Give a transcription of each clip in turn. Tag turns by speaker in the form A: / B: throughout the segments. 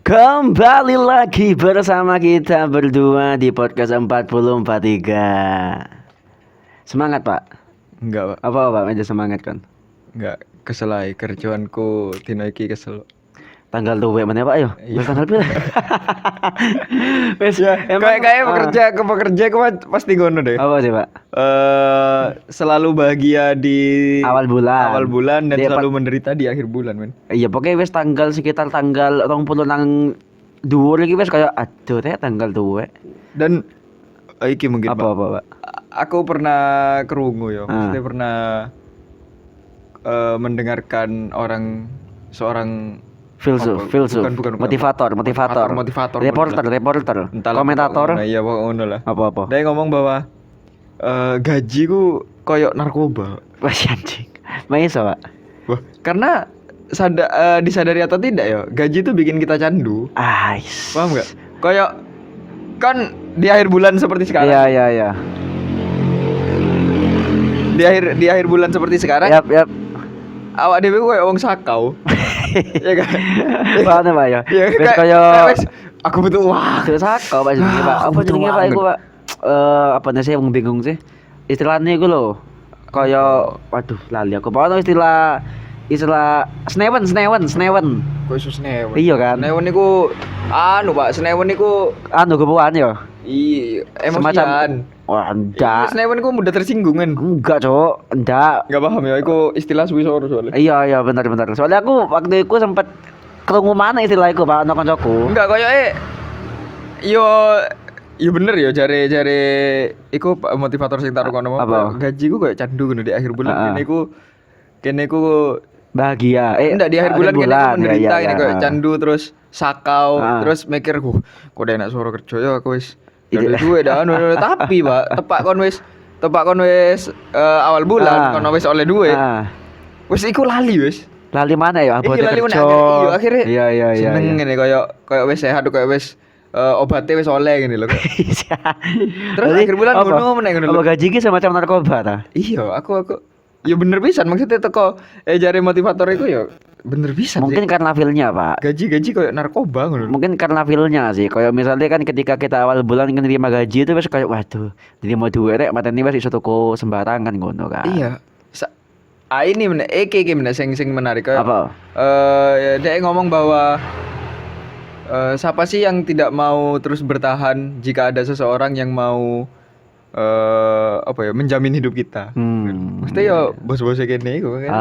A: Kembali lagi bersama kita berdua di podcast 4043. Semangat Pak.
B: Enggak, Pak.
A: Apa Pak? Aja semangat kan.
B: Enggak kesel ae kerjaanku dino iki kesel.
A: Tanggal tuwek mana Pak yo?
B: Iya.
A: Wis tanggal pira? Wis
B: Kayak pekerja aku pasti ngono deh.
A: Apa sih Pak?
B: Selalu bahagia di
A: Awal bulan.
B: dan
A: Dia,
B: selalu menderita di akhir bulan, men.
A: Iya pokoknya wis tanggal sekitar tanggal 20 nang dhuwur iki wis kayak aduh teh tanggal tuwek.
B: Dan iki mungkin
A: Apa
B: Pak.
A: Pak?
B: Aku pernah kerungu ya, maksudnya pernah mendengarkan seorang
A: Filsuf.
B: Bukan.
A: Motivator. Reporter.
B: Entahlah,
A: Komentator.
B: pokoknya, iya pokoknya ngono lah.
A: Apa?
B: Dia ngomong bahwa gajiku koyok narkoba.
A: Wah anjing. Masa Pak?
B: Wah, karena disadari atau tidak ya, gaji itu bikin kita candu.
A: Ais.
B: Paham nggak? Koyok kan di akhir bulan seperti sekarang.
A: Iya.
B: Di akhir bulan seperti sekarang.
A: Yap.
B: Awak dhewe koyo wong sakau. Iya kan?
A: Mana Pak ya?
B: Iya,
A: Wis
B: kayak-
A: kaya
B: wis, aku butuh uang.
A: terus sakau Pak jenenge Pak.
B: Aku
A: Apa
B: butuh
A: jenenge Pak
B: banget.
A: iku Pak? Apa nih sih yang bingung sih? Istilahnya iku lho. Kaya waduh lali aku. Pokoknya istilah senewen.
B: Kok iso senewen?
A: Iya kan?
B: Senewen niku Pak, senewen niku
A: Anu gepuan ya.
B: emosian.
A: Wah,
B: Iya,
A: enggak.
B: senewen niku mudah tersinggung kan.
A: Enggak, Cok. Enggak.
B: Enggak paham ya, iku istilah Swisoro soalnya.
A: Iya benar. Soalnya aku waktu itu sempat krungu mana istilah iku Pak, ana kancaku.
B: Enggak koyoke yo bener ya jare iku motivator sing tak rokono
A: Apa?
B: gajiku koyo candu ngono di akhir bulan kene ku
A: Bahagia.
B: enggak di akhir bulan kene ku menderita
A: Iya.
B: kene koyo candu terus sakau
A: Ah.
B: terus mikir kok enak suara kerja ya aku wis
A: Iya.
B: duwe dah tapi Pak tepak kon wis awal bulan kon wis oleh duit wis iku lali wis
A: Lali mana ya?
B: iki
A: Abote
B: lali
A: kerja.
B: iya akhirnya
A: Iya.
B: seneng ngene koyo wis sehat koyo wis obatnya wis oleh ngene lho. Terus akhir bulan ngono meneh ngono lho.
A: Apa gaji ki semacam narkoba ta?
B: Iya, aku ya bener pisan maksudnya teko jare motivator iku ya bener pisan
A: Mungkin
B: sih.
A: karena feel-nya, Pak.
B: Gaji koyo narkoba ngono lho.
A: Mungkin karena feel-nya sih. Kayak misalnya kan ketika kita awal bulan nerima gaji itu wis kayak waduh, nerima duit rek mateni wis iso tuku sembarangan ngono kan.
B: Iya. Ini meneh iki meneh sing menarik kayak
A: Apa?
B: dia ngomong bahwa siapa sih yang tidak mau terus bertahan jika ada seseorang yang mau menjamin hidup kita. Maksudnya ya bos-bosnya kene iku kan.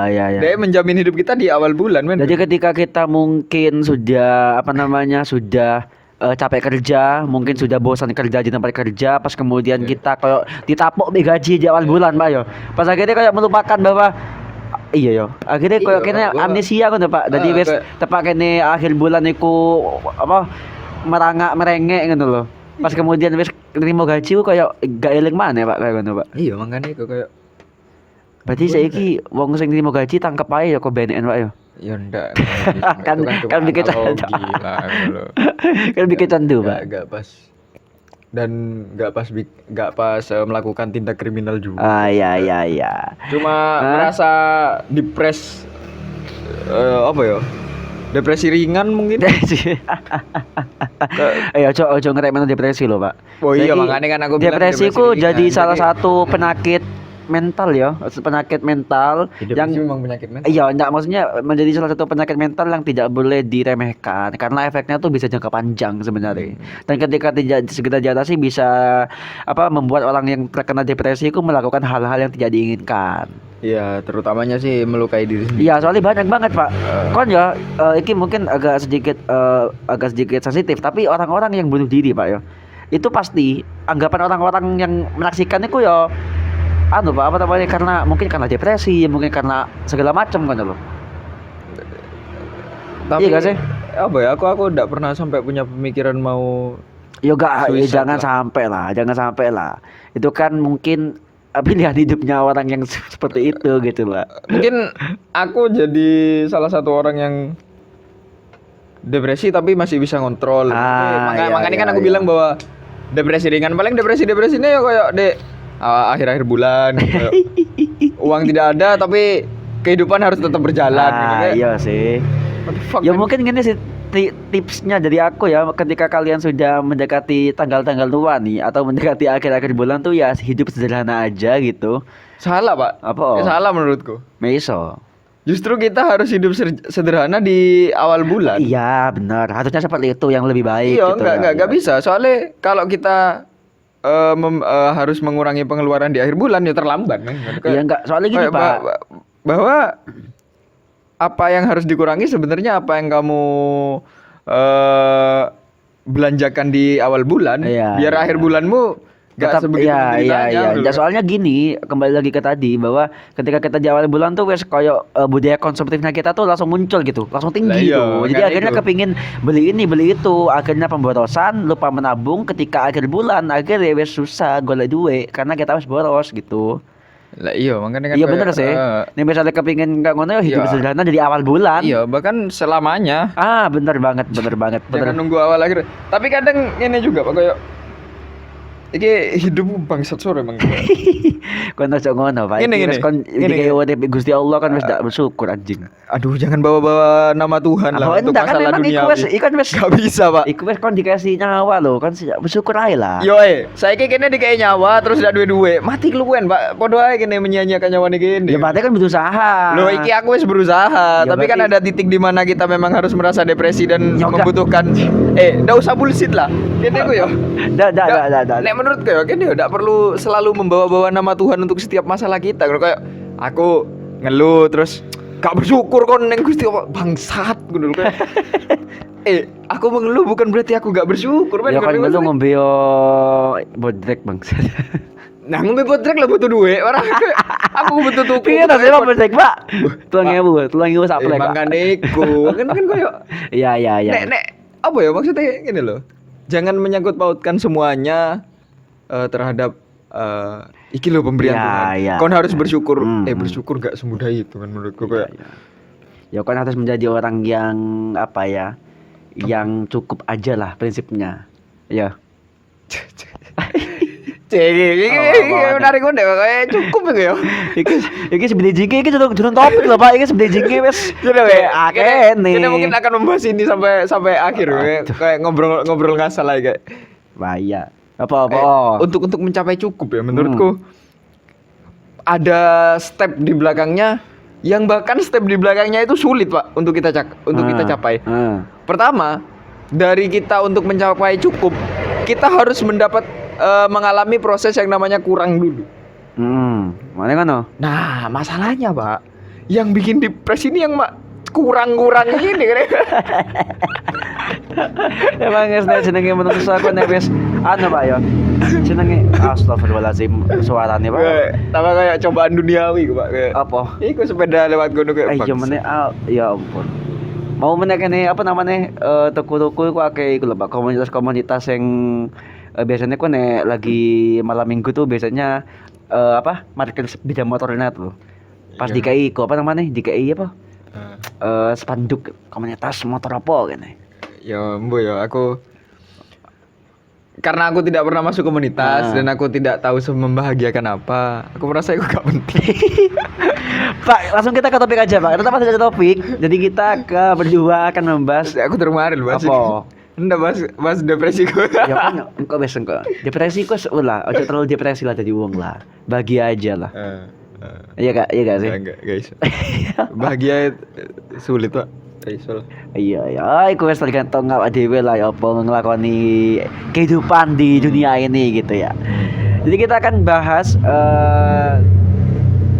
A: Iya.
B: Dia menjamin hidup kita di awal bulan, men.
A: Jadi ketika kita mungkin sudah sudah capek kerja, mungkin sudah bosan kerja di tempat kerja, pas kemudian kita kayak ditapok di gaji di awal bulan, Pak yo. Pas akhirnya kayak melupakan bahwa iya yo. Akhirnya kayak
B: Iya,
A: kene
B: bahwa-
A: amnesia kan Pak. Jadi wis tepak kene akhir bulan iku merengek ngono lho. Pas kemudian wis nerima gaji ku kayak gak eling maneh Pak kayak ngono Pak.
B: Iya, makanya iku kayak
A: Berarti saiki wong sing nerima gaji tangkep ae ya kok BNN Pak yo.
B: ya ndak.
A: Kan-
B: Itu
A: kan bikin
B: analogi
A: candu.
B: lah, ngono lho.
A: Kan bikin candu, Pak.
B: Enggak pas. Dan enggak pas melakukan tindak kriminal juga.
A: Iya.
B: Cuma merasa depres depresi ringan mungkin.
A: Depresi. Ojo ngerek men depresi lho, Pak.
B: Oh iya,
A: Saiki
B: makanya kan aku bilang
A: depresi
B: depresi
A: ku
B: ringan.
A: jadi salah
B: Jadi-
A: satu penyakit mental ya, penyakit mental yang
B: memang penyakit mental.
A: iya, enggak maksudnya menjadi salah satu penyakit mental yang tidak boleh diremehkan karena efeknya tuh bisa jangka panjang sebenarnya. Dan ketika tidak segera diatasi bisa membuat orang yang terkena depresi itu melakukan hal-hal yang tidak diinginkan.
B: Iya, terutamanya sih melukai diri sendiri.
A: Iya, soalnya banyak banget, Pak. Kon ya, ini mungkin agak sedikit sensitif, tapi orang-orang yang bunuh diri, Pak ya. Itu pasti anggapan orang-orang yang menyaksikan itu ya Pak, karena depresi, mungkin karena segala macam kan loh.
B: Tapi
A: Iya gak sih?
B: Apa ya? Aku enggak pernah sampai punya pemikiran mau Suicide
A: Jangan sampai lah. Itu kan mungkin pilihan hidupnya orang yang seperti itu gitu lah.
B: mungkin aku jadi salah satu orang yang depresi tapi masih bisa ngontrol. Makanya kan aku bilang bahwa depresi ringan paling depresinya ya kayak akhir-akhir bulan kayak uang tidak ada tapi kehidupan harus tetap berjalan gitu, kayak,
A: Iya sih.
B: what the fuck,
A: Ya
B: man?
A: mungkin gini sih tipsnya dari aku ya, ketika kalian sudah mendekati tanggal-tanggal tua nih atau mendekati akhir-akhir bulan tuh ya hidup sederhana aja gitu.
B: Salah, Pak.
A: Apa?
B: Salah menurutku.
A: Meso.
B: Justru kita harus hidup sederhana di awal bulan.
A: Iya, benar. Harusnya seperti itu yang lebih baik
B: Iya,
A: gitu.
B: enggak bisa. Soalnya kalau kita harus mengurangi pengeluaran di akhir bulan ya terlambat, men.
A: Iya, enggak. Soalnya gini,
B: Kayak
A: Pak.
B: Bahwa apa yang harus dikurangi sebenarnya apa yang kamu belanjakan di awal bulan,
A: Iya,
B: biar
A: iya.
B: akhir bulanmu gak sebegitu menderitanya.
A: iya. Soalnya gini, kembali lagi ke tadi bahwa ketika kita di awal bulan tuh wes koyo budaya konsumtifnya kita tuh langsung muncul gitu, langsung tinggi
B: Lah iya,
A: tuh. Jadi
B: makanya
A: akhirnya
B: itu.
A: kepingin beli ini, beli itu, akhirnya pemborosan, lupa menabung ketika akhir bulan, akhirnya wes susah golek duit karena kita wes boros gitu.
B: Lah iya, makanya kan
A: Iya
B: kayak,
A: bener sih. Nih misalnya kepingin nggak ngono ya hidup
B: Iya.
A: sederhana dari awal bulan.
B: Iya, bahkan selamanya.
A: Ah, bener banget, bener banget, bener.
B: Jangan nunggu awal akhir. Tapi kadang ini juga Pak kayak iki hidupmu bangsat sore emang.
A: Kon ojo ngono, Pak.
B: Gini,
A: Iki wes
B: gini.
A: kon
B: Gini,
A: iki
B: gini.
A: urip Gusti Allah kan wis ndak bersyukur anjing.
B: Aduh, jangan bawa-bawa nama Tuhan lah
A: Apa
B: untuk
A: enggak kan
B: masalah
A: memang
B: dunia.
A: iku wes
B: Gak bisa, Pak.
A: iku wes kon dikasih nyawa loh, kan bersyukur aja lah.
B: Yo saiki kene dikei nyawa terus ndak duwe-duwe. Mati keluwen, Pak. Padha ae kene menyia-nyiakan nyawa kene.
A: Ya berarti kan berusaha.
B: Loh, iki aku wis berusaha,
A: Ya,
B: tapi kan
A: berarti-
B: ada titik di mana kita memang harus merasa depresi dan
A: Ya, enggak.
B: membutuhkan ndak usah bullshit lah. Kene ku yo.
A: Dah.
B: Nek menurutku ya kene ndak perlu selalu membawa-bawa nama Tuhan untuk setiap masalah kita. Kalau kayak aku ngeluh terus gak bersyukur kon neng Gusti Allah bangsat ngono lho kayak. Aku mengeluh bukan berarti aku gak bersyukur, men.
A: Ya kan
B: Kalau
A: lu
B: maksudnya-
A: ngombe yo bodrek bangsat.
B: Nah, ngombe potrek lah butuh duit. Orang aku butuh tuku.
A: Piye ta sih bodrek, Pak? 2000 sak plek. Pak.
B: Makane iku. Kan koyo
A: Iya.
B: nek apa ya maksudnya gini loh. Jangan menyangkut pautkan semuanya terhadap iki loh pemberian
A: Ya,
B: Tuhan.
A: ya.
B: Kon harus bersyukur.
A: Hmm.
B: Bersyukur gak semudah itu kan menurutku kayak.
A: Ya kan harus menjadi orang yang apa ya? Yang cukup aja lah prinsipnya. Ya.
B: Iki
A: Oh,
B: menarik banget kayak cukup gitu ya.
A: Iki sebenarnya jingke iki durung topik loh, Pak. Iki sebenarnya jingke wis.
B: Kita mungkin akan membahas ini sampai akhir kayak ngobrol ngasal aja kayak.
A: Bahaya. Apa?
B: Untuk mencapai cukup ya menurutku ada step di belakangnya yang bahkan step di belakangnya itu sulit Pak untuk kita capai. Pertama, dari kita untuk mencapai cukup, kita harus mengalami proses yang namanya kurang dulu.
A: Mana ngono?
B: Nah, masalahnya Pak, yang bikin depresi ini yang kurang-kurang gini kan.
A: Emang jenenge menurut aku nek wis anu Pak ya. Jenenge astagfirullahalazim suarane Pak.
B: Tambah kayak cobaan duniawi Pak. Kayak,
A: Apa?
B: iku sepeda lewat gunung kayak
A: Iya meneh ya ampun. Mau meneh kene apa namanya tuku-tuku iku akeh iku lho Pak, komunitas-komunitas yang biasanya ku nek lagi malam minggu tuh biasanya market sepeda motornya tuh. Pas
B: Iya.
A: DKI kok apa namanya? DKI apa? Spanduk komunitas motor apa kene.
B: Ya, Mbo ya aku karena aku tidak pernah masuk komunitas dan aku tidak tahu membahagiakan apa. Aku merasa itu gak penting.
A: Pak, langsung kita ke topik aja, Pak. Kita masih ada topik. Jadi kita berdua akan membahas
B: Aku termarin bahas.
A: apa?
B: Enggak bahas depresiku.
A: Ya kan engkau wis engkau. Depresi kok ulah, ojo terlalu depresi lah jadi wong lah. Bahagia aja lah. Iya Kak, iya gak sih?
B: Enggak, guys. Bahagia sulit, Pak. Iso lah.
A: Iya, iku wis tergantung awak dhewe lah ya apa nglakoni kehidupan di dunia ini gitu ya. Jadi kita akan bahas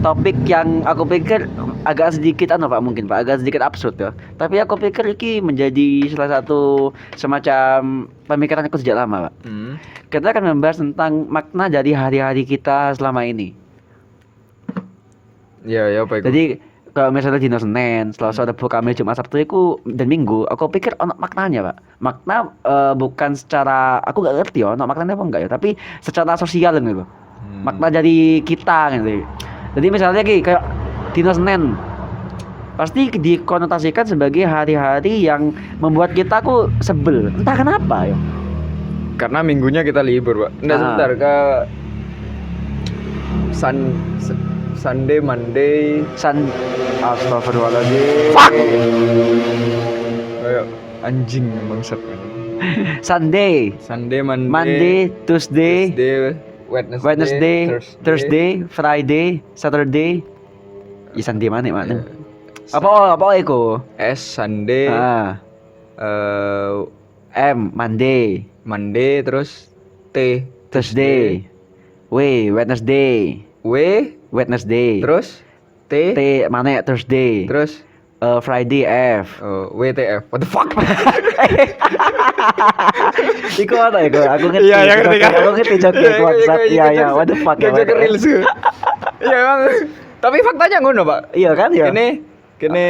A: topik yang aku pikir agak sedikit Pak mungkin Pak, agak sedikit absurd ya. Tapi aku pikir ini menjadi salah satu semacam pemikiran aku sejak lama, Pak. Kita akan membahas tentang makna dari hari-hari kita selama ini.
B: Ya apa itu?
A: Jadi kalau misalnya dino Senin, Selasa, Rabu, Kamis, Jumat, Sabtu itu dan Minggu, aku pikir ono maknanya, Pak. Makna bukan secara aku gak ngerti ono maknanya apa enggak ya, tapi secara sosial gitu. Makna dari kita gitu. Jadi misalnya kayak dino Senin pasti dikonotasikan sebagai hari-hari yang membuat kita ku sebel. Entah kenapa ya.
B: Karena minggunya kita libur, Pak. Enggak sebentar ke Sunday, Monday.
A: Astagfirullahaladzim.
B: Fuck. Kayak Anjing bangsat.
A: Sunday,
B: Sunday, Monday,
A: Monday, Tuesday, Wednesday, Thursday, Friday, Saturday. Ya Sunday mana mana? Apa iku?
B: S Sunday,
A: Ah, M Monday,
B: Monday, terus T
A: Thursday, W Wednesday,
B: W, terus T,
A: T mana Thursday,
B: terus
A: Friday F.
B: WTF. What the fuck?
A: Iku apa iku? Aku ngerti.
B: Iya, ya ngerti kan.
A: Aku ngerti joget WhatsApp. Iya, what the fuck ya.
B: Joget reels. Iya emang. Tapi faktanya ngono, Pak.
A: Iya kan ya?
B: Kene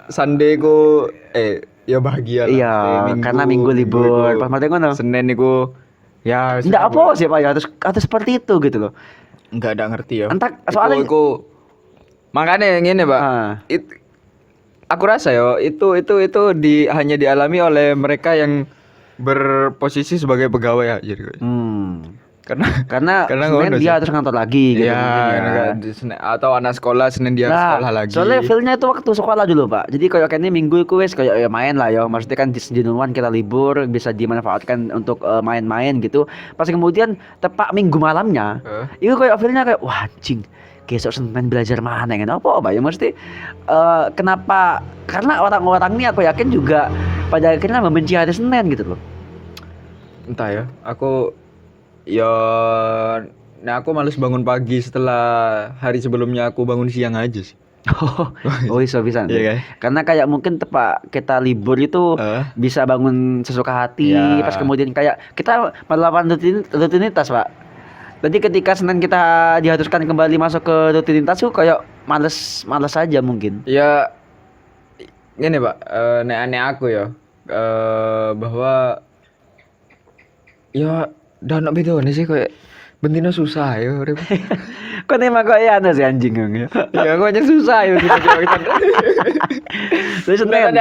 B: Sunday ku ya bahagia lah.
A: Iya, karena minggu libur. Pas mati ngono.
B: Senin niku ya
A: Enggak apa sih Pak ya, harus seperti itu gitu loh.
B: enggak ada ngerti ya.
A: Entah soalnya
B: iku makanya ngene, Pak. Aku rasa ya itu hanya dialami oleh mereka yang berposisi sebagai pegawai ya jadi. Karena
A: Senin
B: ngono
A: dia
B: sih.
A: harus ngantor lagi gitu
B: Ya,
A: mungkin ya.
B: atau anak sekolah Senin dia sekolah lagi.
A: Soalnya feel-nya itu waktu sekolah dulu Pak. Jadi kayak kayaknya minggu itu wes kayak ya main lah ya. Maksudnya kan di jenuhan kita libur bisa dimanfaatkan untuk main-main gitu. Pas kemudian tepat minggu malamnya, itu kayak feel-nya kayak wah anjing. Besok Senin belajar mana kan? Apa ya mesti kenapa? Karena orang-orang ini aku yakin juga pada akhirnya membenci hari Senin gitu loh.
B: Entah ya, aku aku males bangun pagi setelah hari sebelumnya aku bangun siang aja sih.
A: Oh bisa bisa.
B: Iya kan?
A: Karena kayak mungkin tepat kita libur itu bisa bangun sesuka hati.
B: Ya.
A: Pas kemudian kayak kita melakukan rutinitas Pak. Jadi ketika Senin kita diharuskan kembali masuk ke rutinitas tuh kayak males aja mungkin.
B: Ya gini Pak, nek aku ya bahwa ya dah nak bedone sih kayak bentino susah ya urip.
A: Kok emang kayak aneh sih anjing ya.
B: Ya aku aja susah ya gitu.
A: Terus Senin.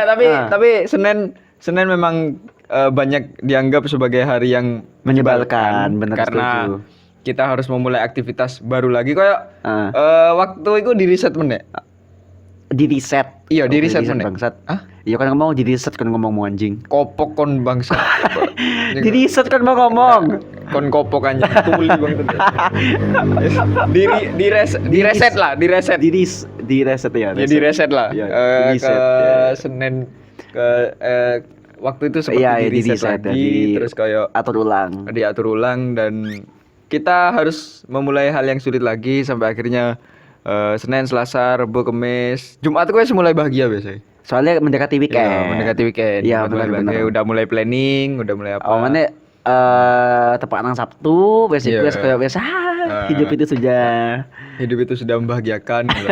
B: Tapi Senin memang banyak dianggap sebagai hari yang
A: menyebalkan, benar
B: karena
A: setuju.
B: kita harus memulai aktivitas baru lagi kayak waktu itu di reset meneh.
A: Di reset.
B: Iya, di reset meneh.
A: Bangsat.
B: Hah?
A: Iya kan ngomong di reset kan ngomong mau anjing.
B: Kopok kon bangsa.
A: Di reset kan mau ngomong.
B: Kon kopok anjing tuli banget. Di reset lah.
A: Di reset ya.
B: Ya di reset lah.
A: Iya,
B: Ke
A: reset, ya.
B: Senin ke waktu itu seperti
A: Iya,
B: di reset lagi terus kayak diatur ulang dan kita harus memulai hal yang sulit lagi sampai akhirnya Senin, Selasa, Rabu, Kamis, Jumat gue mulai bahagia biasanya.
A: Soalnya mendekati weekend.
B: Ya, mendekati weekend.
A: Iya,
B: Mulai
A: benar.
B: bahagia, udah mulai planning, udah mulai apa.
A: Oh, mana tepat nang Sabtu, besok
B: Iya.
A: kayak biasa. Hidup itu sudah
B: membahagiakan gitu.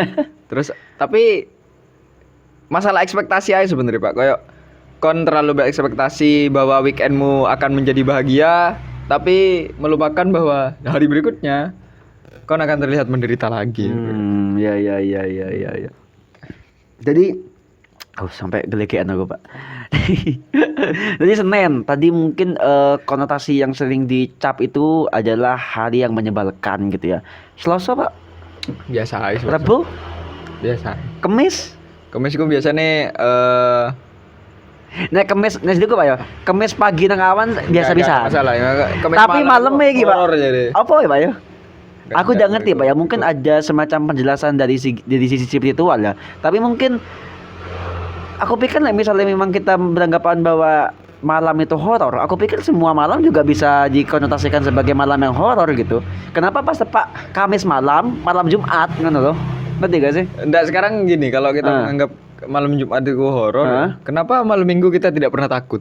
B: Terus tapi masalah ekspektasi aja sebenarnya Pak. Kayak kon terlalu berekspektasi bahwa weekendmu akan menjadi bahagia, tapi melupakan bahwa hari berikutnya kon akan terlihat menderita lagi.
A: Ya. Jadi sampai gelegean aku Pak. Jadi Senin tadi mungkin konotasi yang sering dicap itu adalah hari yang menyebalkan gitu ya. Selasa Pak,
B: Biasa aja.
A: Rabu,
B: Biasa.
A: Kamis.
B: Kamis ku biasanya
A: Nah Kamis, itu Pak ya. Kamis pagi nang awan biasa-biasa.
B: Masalah ya.
A: Tapi malamnya iki Pak.
B: horor jadi.
A: Apa ya Pak ya? Aku
B: Nggak
A: udah ngerti Pak ya. Mungkin ada semacam penjelasan dari sisi spiritual ya. Tapi mungkin aku pikir lah misalnya memang kita beranggapan bahwa malam itu horor, aku pikir semua malam juga bisa dikonotasikan sebagai malam yang horor gitu. Kenapa pas tepat Kamis malam Jumat ngono loh? Ngerti gak sih?
B: Enggak, sekarang gini, kalau kita menganggap malam Jumat itu horor, kenapa malam Minggu kita tidak pernah takut?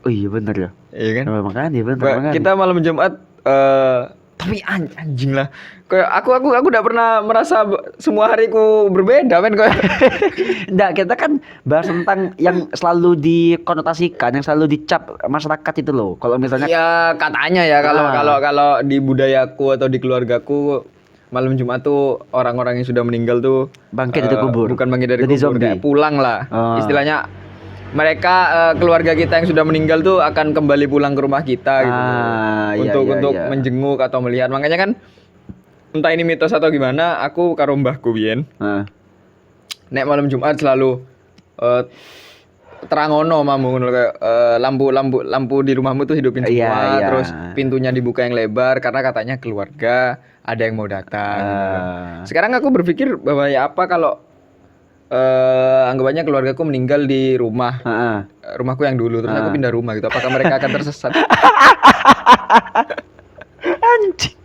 A: Oh iya bener ya.
B: Iya kan?
A: Makanya bener.
B: Kita malam Jumat tapi anjing lah. Kayak aku enggak pernah merasa semua hariku berbeda men kayak.
A: Enggak, kita kan bahas tentang yang selalu dikonotasikan, yang selalu dicap masyarakat itu loh. Kalau misalnya
B: Ya katanya ya kalau di budayaku atau di keluargaku malam Jumat tuh orang-orang yang sudah meninggal tuh
A: bangkit dari kubur.
B: Bukan bangkit dari
A: Jadi
B: kubur,
A: zombie.
B: kayak pulang lah. Istilahnya mereka keluarga kita yang sudah meninggal tuh akan kembali pulang ke rumah kita gitu. Untuk menjenguk atau melihat. Makanya kan entah ini mitos atau gimana, aku karo mbahku biyen. Nek malam Jumat selalu terangono mamu ngono kayak lampu di rumahmu tuh hidupin semua,
A: Iya, iya.
B: terus pintunya dibuka yang lebar karena katanya keluarga ada yang mau datang. gitu kan. Sekarang aku berpikir bahwa ya apa kalau anggapannya keluargaku meninggal di rumah
A: Heeh.
B: rumahku yang dulu, terus aku pindah rumah gitu, apakah mereka akan tersesat?
A: Anjing.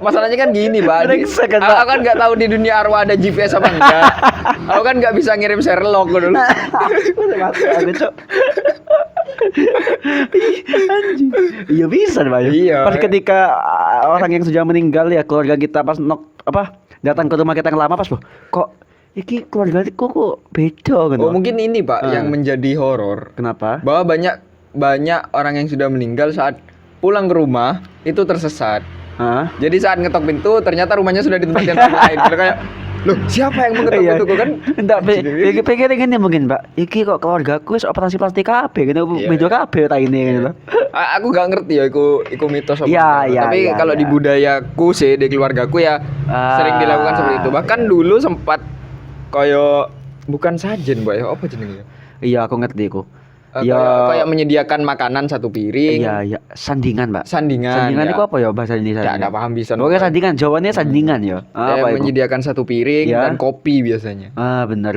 B: Masalahnya kan gini, Pak.
A: Brengsek kan,
B: Aku
A: Pak.
B: kan nggak tahu di dunia arwah ada GPS apa enggak. Aku kan nggak bisa ngirim Sherlock dulu.
A: Ada cok. Anjing. Iya bisa Pak.
B: Iya.
A: Pas ketika orang yang sudah meninggal ya keluarga kita pas datang ke rumah kita yang lama pas loh. Kok iki keluarga kok beda gitu.
B: Oh, mungkin ini, Pak, yang menjadi horor.
A: Kenapa?
B: Bahwa banyak orang yang sudah meninggal saat pulang ke rumah itu tersesat.
A: Hah?
B: Jadi saat ngetok pintu ternyata rumahnya sudah ditempatkan orang lain. Gitu kayak, loh, siapa yang mengetok
A: Iya.
B: pintu kan?
A: Enggak, pikir gini mungkin, Pak. Iki kok keluargaku wis operasi plastik kabeh gitu,
B: Iya.
A: beda kabeh ta ini gitu loh.
B: Aku gak ngerti ya iku mitos apa
A: Iya,
B: enggak.
A: iya,
B: Tapi
A: iya,
B: kalau di
A: iya.
B: budayaku sih, di keluargaku ya sering dilakukan seperti itu. Bahkan dulu sempat koyo bukan sajen, Mbak ya, apa jenenge?
A: Iya, aku ngerti aku.
B: Kayak menyediakan makanan satu piring.
A: Iya, iya, sandingan, Pak.
B: Sandingan.
A: Sandingan
B: ya.
A: itu apa ya bahasa Indonesia?
B: Nggak paham bisa.
A: Oke, sandingan, jawabannya sandingan ya.
B: Kayak
A: Apa itu?
B: menyediakan satu piring
A: Iya.
B: dan kopi biasanya.
A: Benar.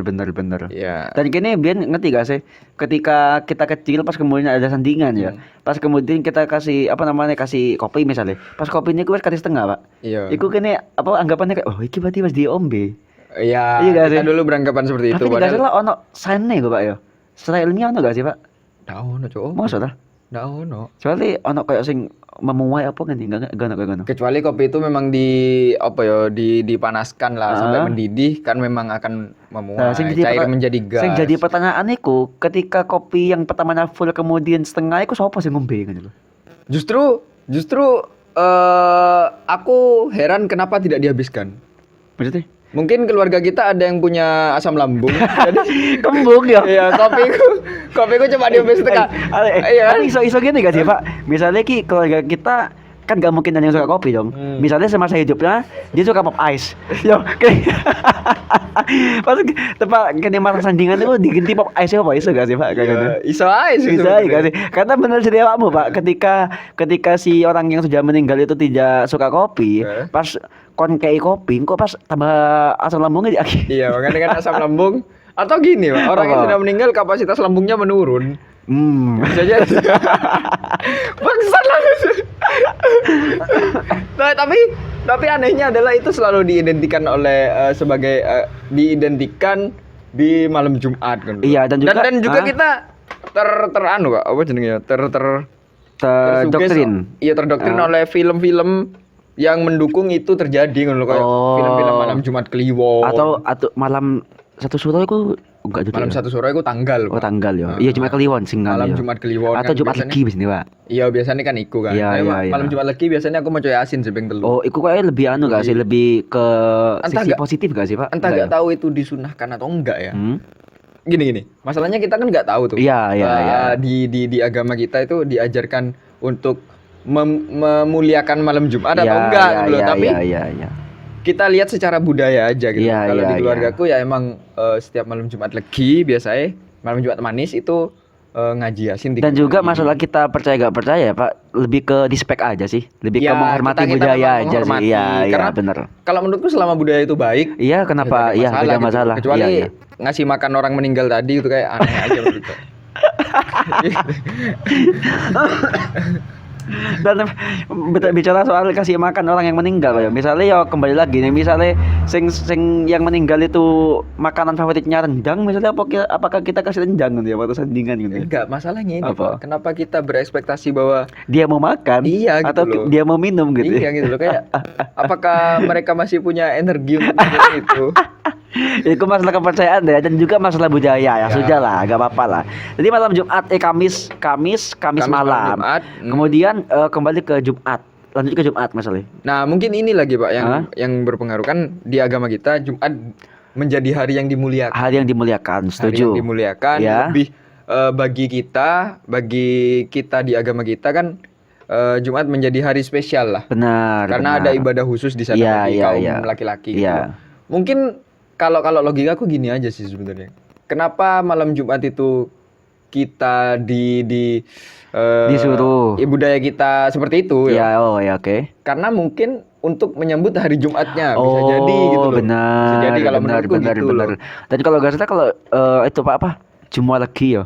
B: Iya.
A: Dan kini Bian ngerti gak sih? Ketika kita kecil pas kemudian ada sandingan ya. Pas kemudian kita kasih kasih kopi misalnya. Pas kopinya gue kasih setengah, Pak.
B: Iya.
A: Iku kini anggapannya kayak iki berarti pas diombe.
B: Iya,
A: Iya nggak
B: kita
A: sih?
B: dulu beranggapan seperti itu.
A: Tapi enggak salah ono sane kok, Pak ya. Secara ilmiah ono gak sih, Pak?
B: Nggak ono, Cok.
A: Maksud ta?
B: Nggak ono.
A: Soalnya ono kayak sing memuai apa kan enggak ono kayak ngono.
B: Kecuali kopi itu memang dipanaskan lah sampai mendidih kan memang akan memuai, cair menjadi gas.
A: Sing jadi pertanyaan iku, ketika kopi yang pertamanya full kemudian setengah iku sapa sing ngombe gitu loh.
B: Justru aku heran kenapa tidak dihabiskan.
A: Maksudnya?
B: Mungkin keluarga kita ada yang punya asam lambung. Jadi
A: Kembung ya.
B: iya, kopiku cuma diambil setengah. Iya kan?
A: Tapi iso gini gak sih, Pak? Misalnya keluarga kita kan gak mungkin ada yang suka kopi dong. Misalnya semasa hidupnya dia suka pop ice. Yo, pas tempat kene marang sandingan itu diganti pop ice apa iso gak sih, Pak? Kayak gitu.
B: Iso aja sih.
A: Bisa gak sih? Karena benar sih awakmu, Pak. Ketika si orang yang sudah meninggal itu tidak suka kopi, pas kon kei kopi, kok pas tambah asam lambungnya di akhir.
B: Iya, makanya kan asam lambung. Atau gini, Pak, orang yang sudah meninggal kapasitas lambungnya menurun. Bisa jadi. Bangsat lah. Nah, tapi anehnya adalah itu selalu diidentikan diidentikan di malam Jumat kan.
A: Iya, dan juga
B: kita teranu, Pak, apa jenenge ya?
A: terdoktrin.
B: Iya, terdoktrin oleh film-film yang mendukung itu terjadi ngono kayak film-film malam Jumat Kliwon.
A: Atau malam satu suro itu enggak
B: malam satu sore itu tanggal.
A: Oh, tanggal ya. Iya, Jumat Kliwon sing
B: malam
A: ya.
B: Jumat Kliwon.
A: Atau
B: kan
A: Jumat
B: biasanya-
A: Legi biasanya, Pak.
B: Iya, biasanya kan iku kan.
A: Iya,
B: Malam Jumat Legi biasanya aku mau coy asin sebeng telu.
A: Oh, iku kayaknya lebih gak sih? Lebih ke
B: Entah
A: sisi
B: nggak-
A: positif gak sih, Pak?
B: Entah
A: Enggak
B: nggak tahu itu disunahkan atau enggak ya.
A: Hmm?
B: Gini. Masalahnya kita kan nggak tahu tuh.
A: Iya.
B: Di agama kita itu diajarkan untuk memuliakan malam Jumat atau
A: Iya,
B: enggak
A: iya,
B: gitu loh.
A: iya,
B: Tapi
A: iya.
B: kita lihat secara budaya aja gitu.
A: Iya,
B: Kalau
A: iya,
B: di keluargaku ya emang setiap malam Jumat Legi biasanya malam Jumat manis itu ngaji yasin.
A: Dan juga masalah kita percaya gak percaya, Pak, lebih ke dispek aja sih. Lebih ke
B: Ya,
A: menghormati
B: kita
A: budaya
B: memang
A: aja
B: menghormati.
A: sih. Iya,
B: Karena
A: bener.
B: Kalau menurutku selama budaya itu baik,
A: Iya, kenapa? Iya, beda
B: gitu.
A: masalah.
B: Kecuali
A: Iya.
B: ngasih makan orang meninggal tadi itu kayak aneh aja menurutku.
A: Dan bicara soal kasih makan orang yang meninggal ya. Misalnya ya kembali lagi nih, misalnya sing yang meninggal itu makanan favoritnya rendang, misalnya apakah kita kasih rendang gitu ya waktu sandingan gitu.
B: Enggak, masalahnya ini,
A: Apa?
B: Pak. Kenapa kita berekspektasi bahwa
A: Dia mau makan
B: Iya, gitu
A: atau
B: loh.
A: dia mau minum gitu.
B: iya gitu loh kayak apakah mereka masih punya energi untuk melakukan itu?
A: Itu masalah kepercayaan ya, dan juga masalah budaya ya. Sudah lah, gak apa-apa lah. Jadi malam Jumat Kamis malam.
B: Jumat.
A: Kemudian kembali ke Jumat. Lanjut ke Jumat masalah.
B: Nah, mungkin ini lagi, Pak, yang berpengaruh kan di agama kita Jumat menjadi hari yang dimuliakan.
A: Hal yang dimuliakan,
B: Hari
A: setuju.
B: yang dimuliakan
A: Ya.
B: lebih bagi kita di agama kita kan Jumat menjadi hari spesial lah.
A: Benar.
B: Karena ada ibadah khusus di sana
A: Iya,
B: bagi
A: iya,
B: kaum
A: iya.
B: laki-laki gitu.
A: Iya.
B: Mungkin kalau logika aku gini aja sih sebenarnya. kenapa malam Jumat itu kita
A: Disuruh.
B: budaya kita seperti itu ya.
A: Ya, oh ya, oke.
B: Karena mungkin untuk menyambut hari Jumatnya bisa
A: Oh,
B: jadi gitu loh.
A: benar.
B: Bisa jadi kalau
A: benar,
B: menurutku
A: benar,
B: gitu
A: benar.
B: loh.
A: Dan kalau nggak salah kalau itu apa Jumat Legi ya.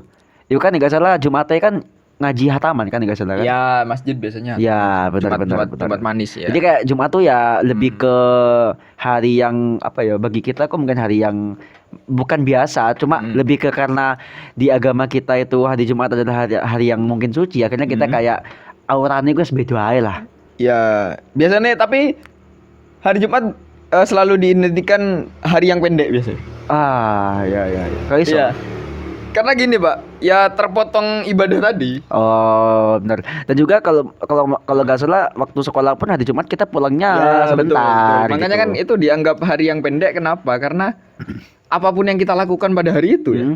A: Itu kan nggak salah Jumatnya kan ngaji hataman kan nggak salah kan?
B: Ya, masjid biasanya.
A: Ya, benar,
B: Jumat,
A: benar,
B: Jumat,
A: benar.
B: Jumat manis ya.
A: Jadi kayak Jumat tuh ya lebih ke hari yang apa ya, bagi kita kok mungkin hari yang bukan biasa, cuma lebih ke karena di agama kita itu hari Jumat adalah hari yang mungkin suci, akhirnya kita kayak aurane gue beda ae lah.
B: Ya, biasanya tapi hari Jumat selalu diidentikan hari yang pendek biasanya.
A: Ah, ya. Kok iso?
B: Iya. Karena gini, Pak, ya terpotong ibadah tadi.
A: Oh, benar. Dan juga kalau nggak salah waktu sekolah pun hari Jumat kita pulangnya sebentar.
B: betul. Makanya
A: gitu.
B: kan itu dianggap hari yang pendek. Kenapa? Karena apapun yang kita lakukan pada hari itu ya,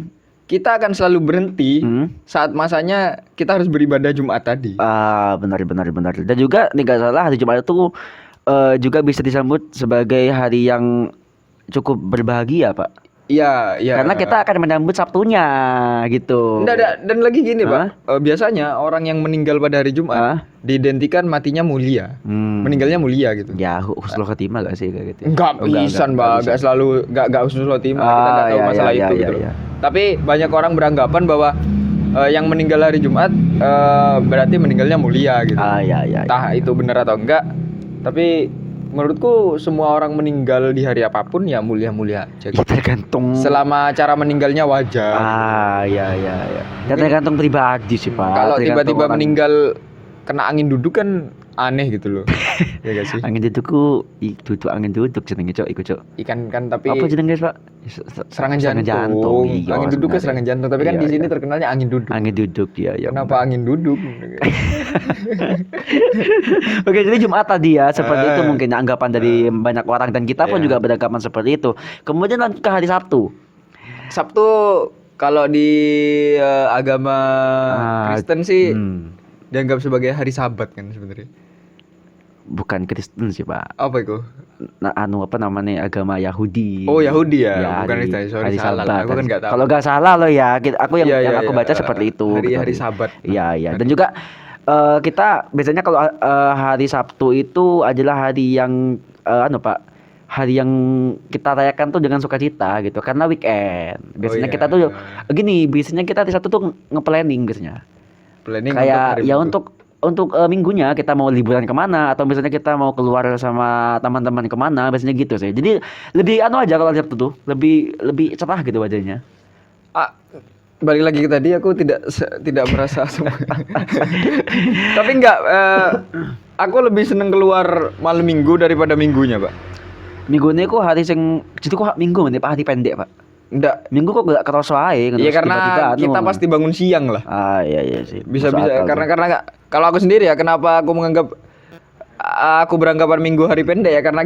B: kita akan selalu berhenti saat masanya kita harus beribadah Jumat tadi.
A: Ah, benar. Dan juga nih nggak salah hari Jumat itu juga bisa disambut sebagai hari yang cukup berbahagia, Pak.
B: Iya.
A: Karena kita akan menyambut Sabtunya gitu.
B: Nggak, dan lagi gini,
A: Hah?
B: Pak. Biasanya orang yang meninggal pada hari Jumat diidentikan matinya mulia. Meninggalnya mulia gitu.
A: Ya, husnul khotimah gak sih kayak gitu?
B: Enggak bisa, Mbak. Enggak selalu enggak husnul khotimah. Kita enggak tahu
A: iya,
B: masalah
A: iya,
B: itu
A: iya,
B: gitu.
A: iya.
B: Tapi banyak orang beranggapan bahwa yang meninggal hari Jumat berarti meninggalnya mulia gitu.
A: Iya.
B: Entah itu benar atau enggak. Tapi menurutku semua orang meninggal di hari apapun ya mulia-mulia aja.
A: Ya, tergantung.
B: Selama cara meninggalnya wajar.
A: Iya. Dan tergantung pribadi sih, Pak.
B: Kalau
A: Tergantung
B: tiba-tiba
A: orang.
B: meninggal kena angin duduk kan aneh gitu loh. Ya gak sih?
A: Angin dudukku duduk angin duduk jenenge Cok, iku Cok.
B: Ikan kan tapi
A: Apa jenenge, Pak?
B: serangan jantung.
A: Iya,
B: Angin duduk kan
A: sebenarnya.
B: serangan jantung, tapi kan
A: Iya,
B: di sini
A: iya.
B: terkenalnya angin duduk.
A: Angin duduk dia ya.
B: Kenapa angin duduk?
A: Oke, jadi Jumat tadi ya seperti itu mungkin anggapan dari banyak orang dan kita pun
B: Iya.
A: juga beranggapan seperti itu. Kemudian lanjut ke hari Sabtu.
B: Sabtu kalau di agama Kristen sih dianggap sebagai hari Sabat kan sebenarnya.
A: Bukan Kristen sih, Pak.
B: Apa itu?
A: Nah, apa namanya agama Yahudi.
B: Oh, Yahudi ya, bukan
A: hari-
B: Kristen. Sorry,
A: hari
B: salah.
A: Sabat.
B: Aku kan nggak tahu.
A: Kalau nggak salah loh ya, aku yang
B: Iya,
A: aku
B: iya.
A: baca seperti itu.
B: Hari
A: gitu.
B: Sabat.
A: Iya. Dan juga kita biasanya kalau hari Sabtu itu adalah hari yang Pak, hari yang kita rayakan tuh dengan sukacita gitu karena weekend. Biasanya
B: iya.
A: kita tuh gini, biasanya kita di Sabtu tuh nge-planning biasanya.
B: Planning
A: Kayak
B: hari
A: ya
B: Minggu.
A: untuk minggunya kita mau liburan kemana atau misalnya kita mau keluar sama teman-teman kemana, biasanya gitu sih. Jadi lebih aja kalau Sabtu tuh, lebih cerah gitu wajahnya.
B: Balik lagi ke tadi, aku tidak merasa semua. Tapi enggak, aku lebih seneng keluar malam minggu daripada minggunya, Pak.
A: Minggu ini kok hari sing jadi kok minggu nih Pak, hari pendek, Pak.
B: Enggak.
A: Minggu kok gak kerasa ae
B: Iya karena kita pasti bangun siang lah.
A: iya sih.
B: Bisa
A: Masuk akal
B: karena
A: tuh.
B: kalau aku sendiri ya, kenapa aku beranggapan minggu hari pendek ya karena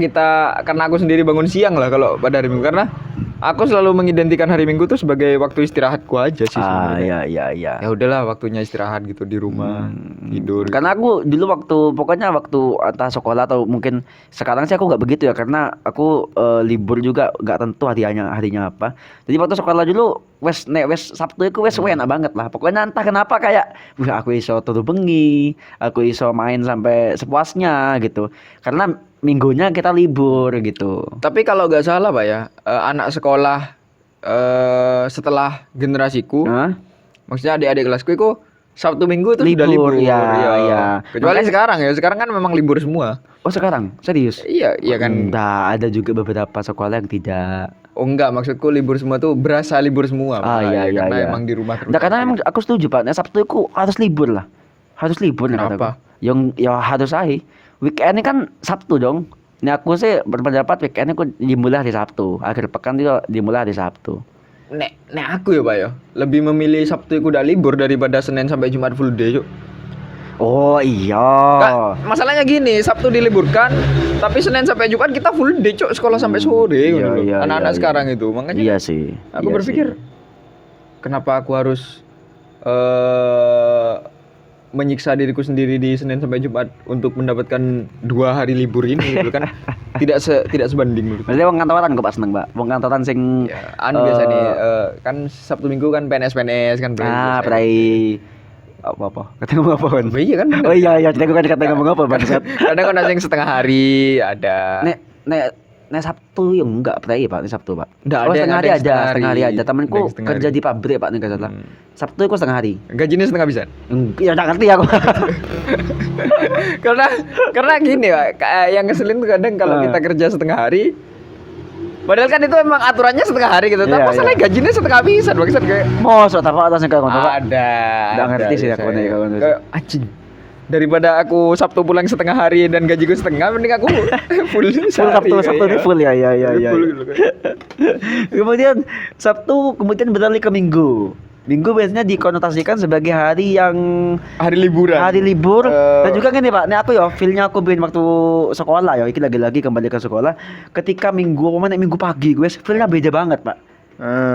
B: aku sendiri bangun siang lah kalau pada hari Minggu, karena aku selalu mengidentikan hari Minggu tuh sebagai waktu istirahatku aja sih sebenarnya.
A: Iya.
B: Ya udahlah, waktunya istirahat gitu di rumah, tidur.
A: Karena aku dulu pokoknya waktu entah sekolah atau mungkin sekarang sih aku nggak begitu ya karena aku libur juga nggak tentu harinya apa. Jadi waktu sekolah dulu wes Sabtu itu wes enak banget lah. Pokoknya entah kenapa kayak aku iso turu bengi, aku iso main sampai sepuasnya gitu. Karena minggunya kita libur gitu.
B: Tapi kalau nggak salah Pak ya, anak sekolah setelah generasiku, maksudnya adik-adik kelasku itu Sabtu Minggu itu sudah libur.
A: Iya.
B: Kecuali sekarang ya, sekarang kan memang libur semua.
A: Oh sekarang? Serius?
B: Iya kan.
A: Enggak, ada juga beberapa sekolah yang tidak.
B: Oh enggak, maksudku libur semua tuh berasa libur semua. Pak.
A: Iya.
B: Karena emang di rumah terus.
A: Enggak, karena emang aku setuju Pak, nah, Sabtu itu harus libur lah. Harus libur nih
B: Kenapa?
A: kataku. Yang ya harus aja. Weekend ini kan Sabtu dong. Ini aku sih berpendapat weekend aku dimulai hari Sabtu. Akhir pekan itu dimulai hari Sabtu.
B: Nek aku ya Pak ya, lebih memilih Sabtu itu udah libur daripada Senin sampai Jumat full day, Cuk.
A: Oh iya.
B: Nggak, masalahnya gini, Sabtu diliburkan, tapi Senin sampai Jumat kita full day, Cuk, sekolah sampai sore gitu loh.
A: iya,
B: Anak-anak
A: iya.
B: sekarang itu, makanya
A: Iya sih.
B: aku
A: iya
B: berpikir
A: sih.
B: kenapa aku harus menyiksa diriku sendiri di Senin sampai Jumat untuk mendapatkan 2 hari libur ini gitu kan. tidak sebanding menurut.
A: Berarti wong kantoran kok Pak seneng, Pak. Wong kantoran sing
B: Ya, biasa nih kan Sabtu Minggu kan PNS kan
A: prai apa ketemu apa kan?
B: Oh, iya kan bener.
A: Oh iya tadi kan kata ngomong apa bangsat.
B: Kadang kan ada yang setengah hari ada.
A: Nek Sabtu ya enggak prai Pak, nek Sabtu Pak.
B: Nggak
A: Oh,
B: ada,
A: setengah hari ada. Temanku
B: Ada yang setengah
A: kerja
B: hari.
A: di pabrik Pak nek enggak salah. Sabtu itu setengah hari.
B: Gajinya setengah bisa.
A: Ya enggak ngerti aku.
B: karena gini Pak, yang ngeselin tuh kadang kalau kita kerja setengah hari. Padahal kan itu emang aturannya setengah hari gitu. Tapi
A: Iya,
B: masalahnya gajinya setengah bisa, bagisan kayak
A: Mosok tak Pak atasnya kayak ngono Pak.
B: ada.
A: Nggak ngerti sih aku nih kalau itu.
B: Kayak anjing. Daripada aku Sabtu pulang setengah hari dan gajiku setengah, mending aku full sehari
A: Sabtu ini
B: kayaknya.
A: full ya.
B: Full gitu kayak.
A: Kemudian Sabtu kemudian beralih ke Minggu. Minggu biasanya dikonotasikan sebagai hari yang
B: Hari liburan.
A: hari libur
B: Eh,
A: dan juga gini Pak, ini aku ya feelnya aku bikin waktu sekolah ya, ini lagi-lagi kembali ke sekolah. Ketika Minggu, mana Minggu pagi gue feelnya beda banget Pak.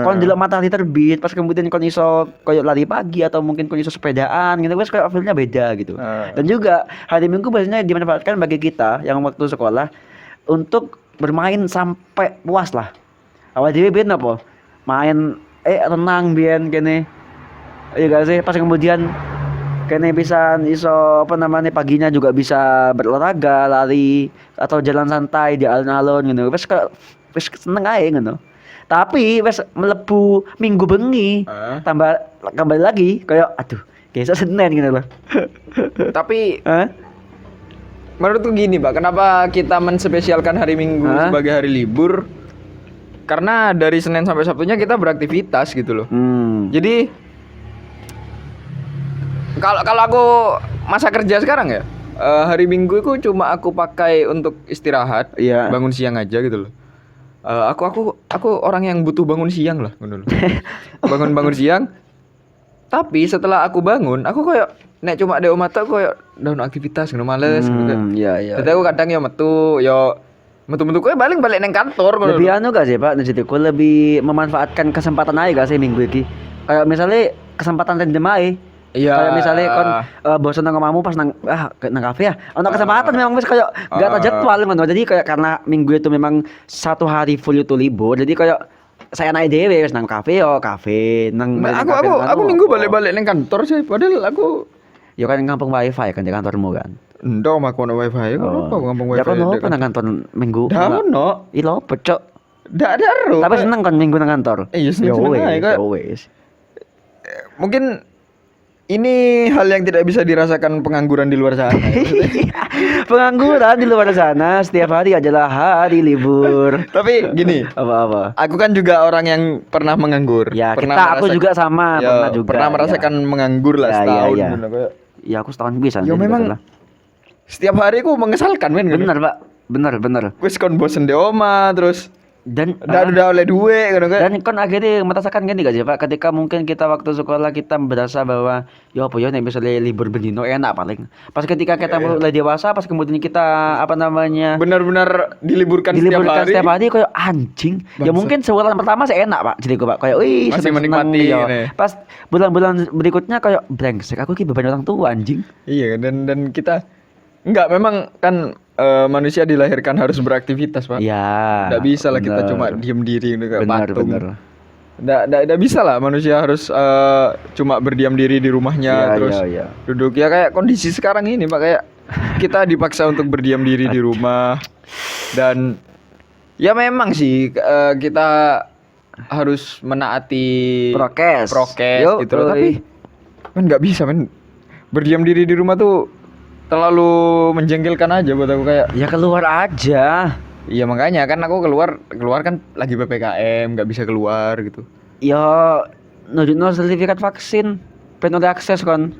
A: Kon delok matahari terbit, pas kemudian kon iso koyo lari pagi atau mungkin kon iso sepedaan gitu, wes kayak feelnya beda gitu. Dan juga hari Minggu biasanya dimanfaatkan bagi kita yang waktu sekolah untuk bermain sampai puas lah. Awal dhewe ben apa? Main renang biyen kene. Iya gak sih? Pas kemudian kene bisa iso apa namanya paginya juga bisa berolahraga, lari atau jalan santai di alun-alun gitu. Wes seneng aja gitu. Tapi wes melebu Minggu bengi tambah kembali lagi kayak aduh, kayak Senin gitu loh.
B: Tapi
A: Hah?
B: menurutku gini Pak, kenapa kita menspesialkan hari Minggu
A: Hah?
B: sebagai hari libur? Karena dari Senin sampai Sabtunya kita beraktivitas gitu loh. Jadi kalau aku masa kerja sekarang ya, hari Minggu itu cuma aku pakai untuk istirahat,
A: Iya.
B: bangun siang aja gitu loh. Aku orang yang butuh bangun siang lah, ngono loh. Bangun siang. Tapi setelah aku bangun, aku kayak nek cuma ada omah tok kayak daun aktivitas ngono males gitu kan.
A: Iya.
B: Jadi aku kadang ya metu kowe balik neng kantor ngono.
A: Lebih anu gak sih Pak, Najitiku lebih memanfaatkan kesempatan aja gak sih minggu ini. Kayak misalnya kesempatan random aja.
B: Iya.
A: Kayak misalnya kon bosan nang omahmu pas nang kafe ya. Ono kesempatan memang wis kayak gak terjadwal ngono. Jadi kayak karena minggu itu memang satu hari full itu libur. Jadi kayak saya naik dhewe wis nang kafe nang
B: Nah,
A: nang kafe, nang
B: aku
A: anu,
B: minggu
A: apa.
B: balik neng kantor sih, padahal aku
A: Ya kan kampung wifi kan di kantormu kan.
B: ndok mah kono wifi, kono apa ngomong wifi.
A: Ya kan apa nang kantor minggu.
B: Dah ono.
A: Ilo pecok.
B: Ndak ada ro.
A: Tapi seneng kan minggu nang kantor.
B: Iya, seneng aja, kayak-
A: wes.
B: Mungkin ini hal yang tidak bisa dirasakan pengangguran di luar sana.
A: Pengangguran di luar sana setiap hari adalah hari libur.
B: Tapi gini,
A: Apa-apa?
B: aku kan juga orang yang pernah menganggur.
A: Ya,
B: Pernah
A: aku juga sama,
B: Ya,
A: pernah juga.
B: Pernah merasakan menganggur lah
A: Ya,
B: setahun.
A: ya.
B: gitu, kayak,
A: Ya aku setahun bisa.
B: Ya memang setiap hari aku mengesalkan men.
A: bener Pak, bener.
B: Wis kon bosen di oma terus
A: Dan
B: udah oleh duit gitu kan.
A: dan kan akhirnya merasakan gini gak sih Pak, ketika mungkin kita waktu sekolah kita berasa bahwa ya apa ya nek misalnya libur bendino enak paling. Pas ketika kita mulai dewasa, pas kemudian kita apa namanya
B: Benar-benar diliburkan
A: diliburkan
B: setiap hari.
A: kayak anjing. Ya
B: Bangsat.
A: mungkin sebulan pertama sih enak Pak. Jadi Pak kayak wih
B: Masih
A: seneng-seneng,
B: menikmati
A: ya.
B: ini.
A: Pas bulan-bulan berikutnya kayak brengsek aku ki beban orang tua anjing.
B: Iya dan kita enggak memang kan manusia dilahirkan harus beraktivitas, Pak.
A: Iya.
B: Enggak bisa lah kita
A: bener.
B: cuma diem diri gitu kayak
A: Bener,
B: patung.
A: bener.
B: Nggak bisa lah manusia harus cuma berdiam diri di rumahnya
A: Iya,
B: terus
A: iya.
B: duduk ya kayak kondisi sekarang ini Pak, kayak kita dipaksa untuk berdiam diri di rumah dan ya memang sih kita harus menaati
A: Prokes.
B: prokes
A: Yuk,
B: gitu loh.
A: oi.
B: Tapi kan nggak bisa men, berdiam diri di rumah tuh terlalu menjengkelkan aja buat aku, kayak
A: Ya keluar aja.
B: iya makanya kan aku keluar kan lagi PPKM nggak bisa keluar gitu.
A: Ya nunjukno sertifikat vaksin. Pengen ada akses kon.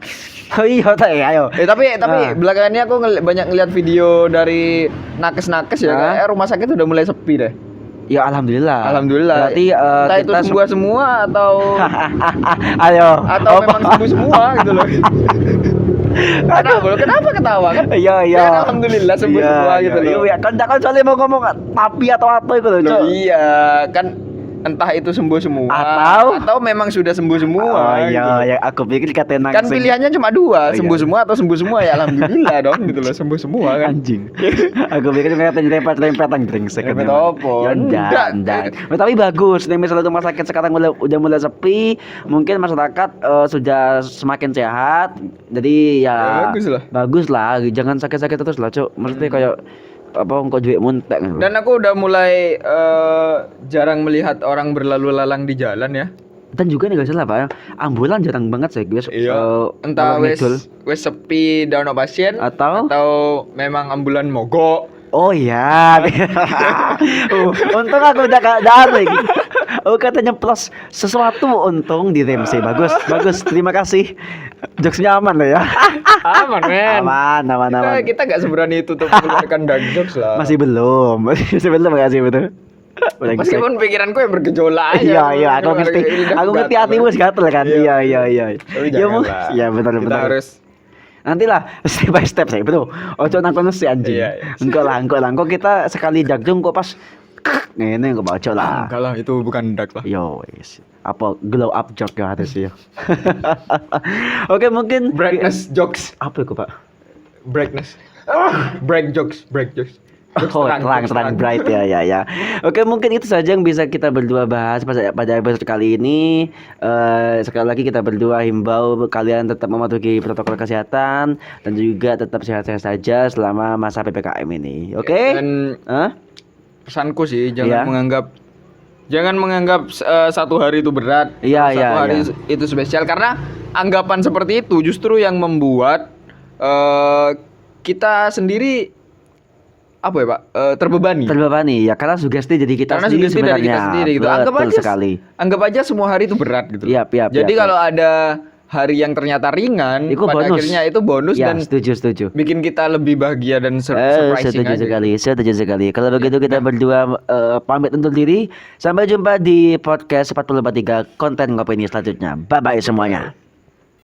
A: Oh iya tak ya ayo.
B: Tapi
A: Ah.
B: belakangan ini aku banyak ngeliat video dari nakes-nakes ya,
A: Ah.
B: kayak rumah sakit udah mulai sepi deh.
A: Ya alhamdulillah.
B: Alhamdulillah.
A: Berarti
B: entah itu sembuh semua atau
A: ayo.
B: atau memang sembuh semua gitu loh. Kenapa ketawa kan?
A: Iya.
B: Ya, alhamdulillah sembuh semua gitu loh.
A: Iya kan soalnya mau ngomong tapi atau apa itu loh,
B: Loh,
A: Cok.
B: iya kan entah itu sembuh semua
A: Atau
B: memang sudah sembuh semua.
A: Oh iya,
B: gitu.
A: yang aku pikir kata
B: Kan pilihannya cuma dua,
A: Oh,
B: sembuh
A: iya.
B: semua atau sembuh semua ya alhamdulillah dong gitu loh, sembuh semua kan.
A: anjing. Aku pikir kata rempet-rempetan brengsek.
B: Rempet
A: memang.
B: apa?
A: Ya
B: Enggak.
A: enggak. Oh, tapi bagus. Nih misalnya rumah sakit sekarang udah mulai sepi, mungkin masyarakat sudah semakin sehat. Jadi ya
B: Ya, bagus lah.
A: Bagus lah, jangan sakit-sakit terus lah, Cuk. Maksudnya kayak apa engkau duit muntek gitu.
B: Dan aku udah mulai jarang melihat orang berlalu lalang di jalan ya.
A: Dan juga nih gak salah Pak ya, ambulan jarang banget sih guys.
B: Entah
A: kalau
B: wes
A: ngidul.
B: sepi dan ono pasien
A: Atau
B: memang ambulan mogok.
A: oh iya. Untung aku udah gak lagi. Oh katanya plus sesuatu untung di TMC. Bagus. Terima kasih. Jokesnya aman loh ya.
B: Aman men.
A: Aman.
B: Kita gak seberani itu untuk mengeluarkan dark jokes lah.
A: Masih belum makasih betul.
B: Meskipun pikiranku yang bergejolak aja.
A: Iya, aku ngerti hatimu gatel kan. Iya.
B: Tapi
A: Iya,
B: jangan lah.
A: iya benar.
B: Kita harus
A: Nantilah step by step saya betul. Ojo nang kono si anjing.
B: Iya.
A: Engko lah. Kok kita sekali jakjung kok pas ngene kok ojo lah.
B: enggak lah, itu bukan dark lah.
A: Yo wis. Apa glow up joke ya harus ya. Oke, mungkin
B: Brightness jokes,
A: apa itu, Pak?
B: brightness. Break jokes. Jokes
A: Oh, terang bright ya. Oke, mungkin itu saja yang bisa kita berdua bahas pada episode kali ini. Sekali lagi kita berdua himbau kalian tetap mematuhi protokol kesehatan dan juga tetap sehat-sehat saja selama masa PPKM ini. Oke?
B: Dan
A: Hah?
B: pesanku sih
A: Iya.
B: jangan menganggap satu hari itu berat,
A: Iya,
B: satu hari
A: iya.
B: itu spesial, karena anggapan seperti itu justru yang membuat kita sendiri apa ya Pak, terbebani.
A: Ya karena sugesti jadi kita
B: Karena
A: sendiri
B: sugesti dari
A: sebenarnya.
B: kita sendiri gitu.
A: Betul sekali.
B: Anggap aja semua hari itu berat gitu.
A: Iya.
B: Jadi kalau ada hari yang ternyata ringan,
A: Itu
B: pada
A: bonus.
B: akhirnya itu bonus
A: Ya,
B: dan
A: setuju.
B: bikin kita lebih bahagia dan surprising aja.
A: Setuju sekali. Kalau begitu kita berdua pamit undur diri. Sampai jumpa di podcast 443 konten ngopini selanjutnya. Bye bye semuanya.